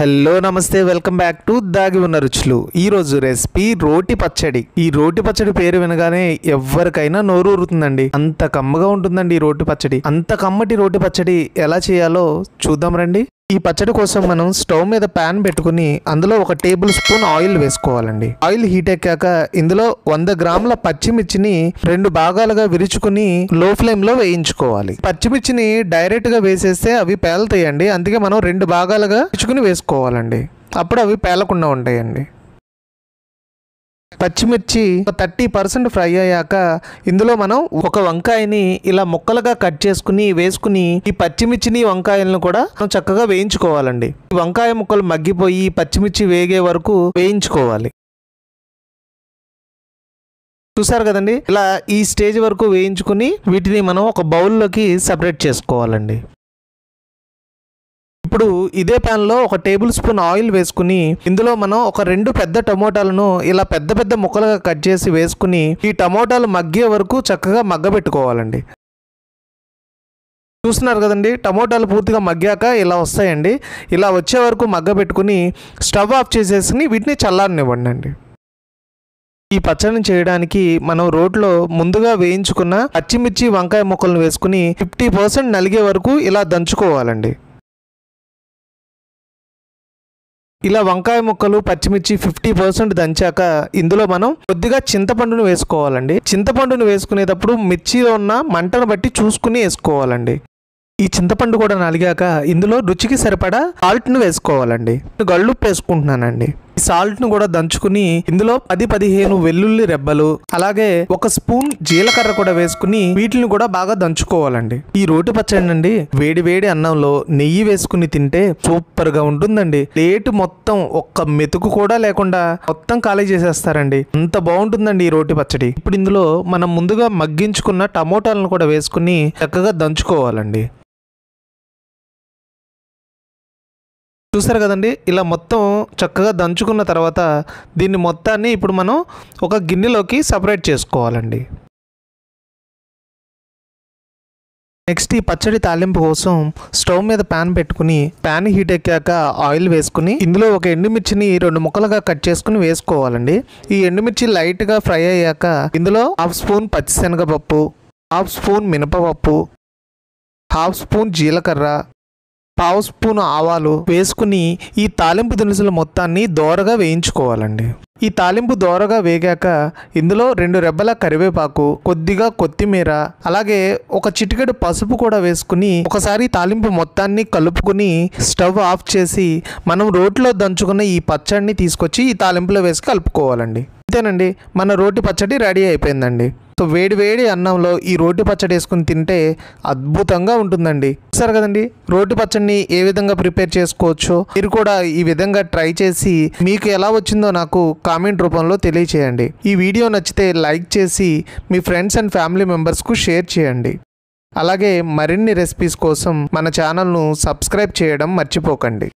Hello నమస్తే welcome back to దాగి ఉన్న రుచులు। ఈ రోజు రెసిపీ రోటి పచ్చడి। ఈ రోటి పచ్చడి పేరు వినగానే ఎవరికైనా నోరు ఊరుతుందండి। అంత కమ్మగా ఉంటుందండి ఈ రోటి పచ్చడి। అంత కమ్మటి రోటి పచ్చడి ఎలా చేయాలో చూద్దాం రండి। ఈ పచ్చడి కోసం మనం స్టవ్ మీద పాన్ పెట్టుకుని అందులో 1 టేబుల్ స్పూన్ ఆయిల్ వేసుకోవాలండి। ఆయిల్ హీట్ ఎక్కాక ఇందులో 100 గ్రాముల పచ్చిమిర్చిని 2 భాగాలుగా విరుచుకుని లో ఫ్లేమ్ లో వేయించుకోవాలి। పచ్చిమిర్చిని డైరెక్ట్ గా వేసేస్తే అవి పేలుతాయండి, అందుకే మనం 2 భాగాలుగా విరుచుకుని వేసుకోవాలండి, అప్పుడు అవి పేలకుండా ఉంటాయండి। పచ్చిమిర్చి 30% ఫ్రై అయ్యాక ఇందులో మనం ఒక వంకాయని ఇలా ముక్కలుగా కట్ చేసుకుని వేసుకుని ఈ పచ్చిమిర్చిని వంకాయలను కూడా మనం చక్కగా వేయించుకోవాలండి। వంకాయ ముక్కలు మగ్గిపోయి పచ్చిమిర్చి వేగే వరకు వేయించుకోవాలి। చూసారు కదండి, ఇలా ఈ స్టేజ్ వరకు వేయించుకుని వీటిని మనం ఒక బౌల్లోకి సపరేట్ చేసుకోవాలండి। ఇప్పుడు ఇదే ప్యాన్ లో 1 టేబుల్ స్పూన్ ఆయిల్ వేసుకుని ఇందులో మనం ఒక 2 పెద్ద టమోటాలను ఇలా పెద్ద పెద్ద ముక్కలుగా కట్ చేసి వేసుకుని ఈ టమోటాలు మగ్గే వరకు చక్కగా మగ్గబెట్టుకోవాలండి। చూస్తున్నారు కదండి, టమోటాలు పూర్తిగా మగ్గాక ఇలా వస్తాయండి। ఇలా వచ్చే వరకు మగ్గబెట్టుకుని స్టవ్ ఆఫ్ చేసేసి వీటిని చల్లారనివ్వండి। ఈ పచ్చడిని చేయడానికి మనం రోట్లో ముందుగా వేయించుకున్న పచ్చిమిర్చి వంకాయ ముక్కలను వేసుకుని 50% నలిగే వరకు ఇలా దంచుకోవాలండి। ఇలా వంకాయ ముక్కలు పచ్చిమిర్చి 50% దంచాక ఇందులో మనం కొద్దిగా చింతపండును వేసుకోవాలండి। చింతపండును వేసుకునేటప్పుడు మిర్చిలో ఉన్న మంటను బట్టి చూసుకుని వేసుకోవాలండి। ఈ చింతపండు కూడా నలిగాక ఇందులో రుచికి సరిపడా సాల్ట్ను వేసుకోవాలండి। గళ్ళుప్పు వేసుకుంటున్నానండి। ఈ సాల్ట్ను కూడా దంచుకుని ఇందులో 10-15 వెల్లుల్లి రెబ్బలు అలాగే 1 స్పూన్ జీలకర్ర కూడా వేసుకుని వీటిని కూడా బాగా దంచుకోవాలండి। ఈ రోటి పచ్చడి అండి వేడి వేడి అన్నంలో నెయ్యి వేసుకుని తింటే సూపర్ గా ఉంటుందండి। ప్లేట్ మొత్తం ఒక్క మెతుకు కూడా లేకుండా మొత్తం ఖాళీ చేసేస్తారండి, అంత బాగుంటుందండి ఈ రోటి పచ్చడి। ఇప్పుడు ఇందులో మనం ముందుగా మగ్గించుకున్న టమోటాలను కూడా వేసుకుని చక్కగా దంచుకోవాలండి। చూసారు కదండి, ఇలా మొత్తం చక్కగా దంచుకున్న తర్వాత దీన్ని మొత్తాన్ని ఇప్పుడు మనం ఒక గిన్నెలోకి సపరేట్ చేసుకోవాలండి। నెక్స్ట్ ఈ పచ్చడి తాలింపు కోసం స్టవ్ మీద పాన్ పెట్టుకుని పాన్ హీట్ ఎక్కాక ఆయిల్ వేసుకుని ఇందులో ఒక ఎండుమిర్చిని 2 ముక్కలుగా కట్ చేసుకుని వేసుకోవాలండి। ఈ ఎండుమిర్చి లైట్గా ఫ్రై అయ్యాక ఇందులో 1/2 స్పూన్ పచ్చిశనగపప్పు, 1/2 స్పూన్ మినపపప్పు, 1/2 స్పూన్ జీలకర్ర, 1/2 స్పూన్ ఆవాలు వేసుకుని ఈ తాలింపు దినుసుల మొత్తాన్ని దోరగా వేయించుకోవాలండి। ఈ తాలింపు దోరగా వేగాక ఇందులో 2 రెబ్బల కరివేపాకు, కొద్దిగా కొత్తిమీర అలాగే ఒక చిటికెడు పసుపు కూడా వేసుకుని ఒకసారి తాలింపు మొత్తాన్ని కలుపుకుని స్టవ్ ఆఫ్ చేసి మనం రోట్లో దంచుకున్న ఈ పచ్చడిని తీసుకొచ్చి ఈ తాలింపులో వేసి కలుపుకోవాలండి। అంతేనండి, మన రోటి పచ్చడి రెడీ అయిపోయిందండి। సో వేడి వేడి అన్నంలో ఈ రోటి పచ్చడి వేసుకుని తింటే అద్భుతంగా ఉంటుందండి। సరే కదండి, రోటి పచ్చడిని ఏ విధంగా ప్రిపేర్ చేసుకోవచ్చో మీరు కూడా ఈ విధంగా ట్రై చేసి మీకు ఎలా వచ్చిందో నాకు కామెంట్ రూపంలో తెలియచేయండి। ఈ వీడియో నచ్చితే లైక్ చేసి మీ ఫ్రెండ్స్ అండ్ ఫ్యామిలీ మెంబర్స్కు షేర్ చేయండి। అలాగే మరిన్ని రెసిపీస్ కోసం మన ఛానల్ను సబ్స్క్రైబ్ చేయడం మర్చిపోకండి।